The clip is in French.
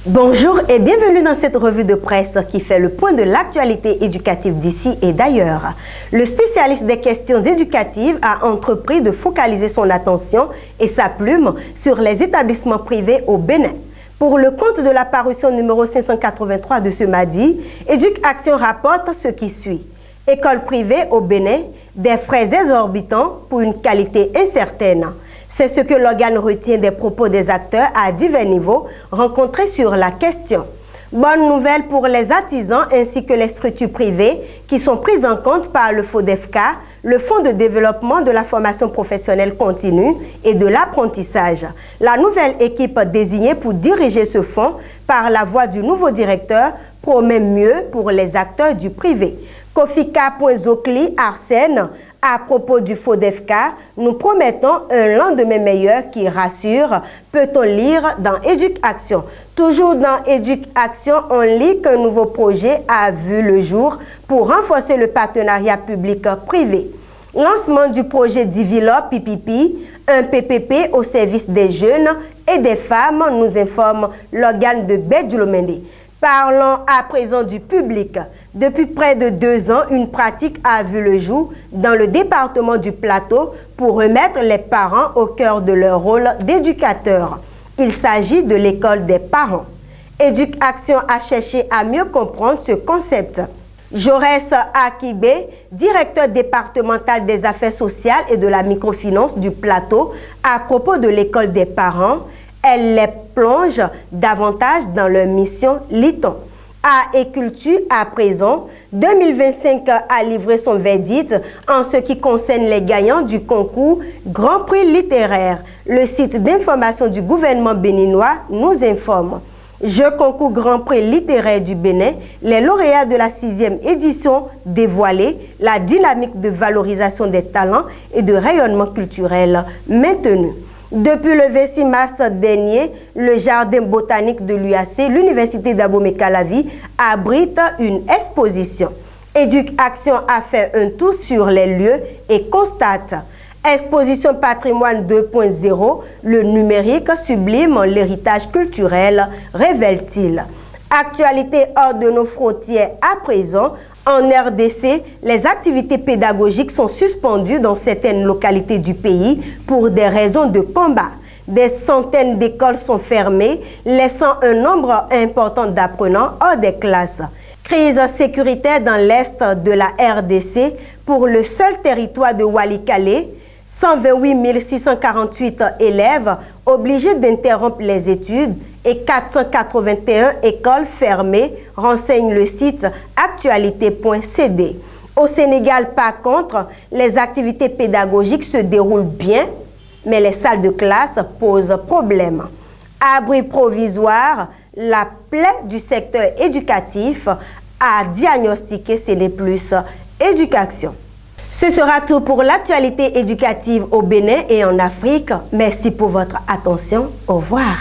Bonjour et bienvenue dans cette revue de presse qui fait le point de l'actualité éducative d'ici et d'ailleurs. Le spécialiste des questions éducatives a entrepris de focaliser son attention et sa plume sur les établissements privés au Bénin. Pour le compte de la parution numéro 583 de ce mardi, Éduc-Action rapporte ce qui suit. École privée au Bénin, des frais exorbitants pour une qualité incertaine. C'est ce que l'organe retient des propos des acteurs à divers niveaux rencontrés sur la question. Bonne nouvelle pour les artisans ainsi que les structures privées qui sont prises en compte par le FODEFCA, le Fonds de développement de la formation professionnelle continue et de l'apprentissage. La nouvelle équipe désignée pour diriger ce fonds par la voix du nouveau directeur promet mieux pour les acteurs du privé. Kofika.Zokli Arsène, à propos du FODEFCA, nous promettons un lendemain meilleur qui rassure, peut-on lire dans Éduc-Action. Toujours dans Éduc-Action, on lit qu'un nouveau projet a vu le jour pour renforcer le partenariat public-privé. Lancement du projet Develop Pipipi, un PPP au service des jeunes et des femmes, nous informe l'organe de Bedjoulomende. Parlons à présent du public. Depuis près de 2 ans, une pratique a vu le jour dans le département du Plateau pour remettre les parents au cœur de leur rôle d'éducateur. Il s'agit de l'école des parents. Éduc-Action a cherché à mieux comprendre ce concept. Jaurès Akibé, directeur départemental des affaires sociales et de la microfinance du Plateau, à propos de l'école des parents, elle les plonge davantage dans leur mission Liton. À Éculture, à présent, 2025 a livré son verdict en ce qui concerne les gagnants du concours Grand Prix littéraire. Le site d'information du gouvernement béninois nous informe. Jeu concours Grand Prix littéraire du Bénin, les lauréats de la 6e édition dévoilés, la dynamique de valorisation des talents et de rayonnement culturel maintenue. Depuis le 26 mars dernier, le jardin botanique de l'UAC, l'Université d'Abomey-Calavi, abrite une exposition. Éduc-Action a fait un tour sur les lieux et constate. Exposition patrimoine 2.0, le numérique sublime l'héritage culturel, révèle-t-il. Actualité hors de nos frontières à présent. En RDC, les activités pédagogiques sont suspendues dans certaines localités du pays pour des raisons de combat. Des centaines d'écoles sont fermées, laissant un nombre important d'apprenants hors des classes. Crise sécuritaire dans l'est de la RDC pour le seul territoire de Walikale. 128 648 élèves obligés d'interrompre les études et 481 écoles fermées, renseigne le site actualité.cd. Au Sénégal, par contre, les activités pédagogiques se déroulent bien, mais les salles de classe posent problème. Abri provisoire, la plaie du secteur éducatif à diagnostiquer, c'est les plus Éduc-Action. Ce sera tout pour l'actualité éducative au Bénin et en Afrique. Merci pour votre attention. Au revoir.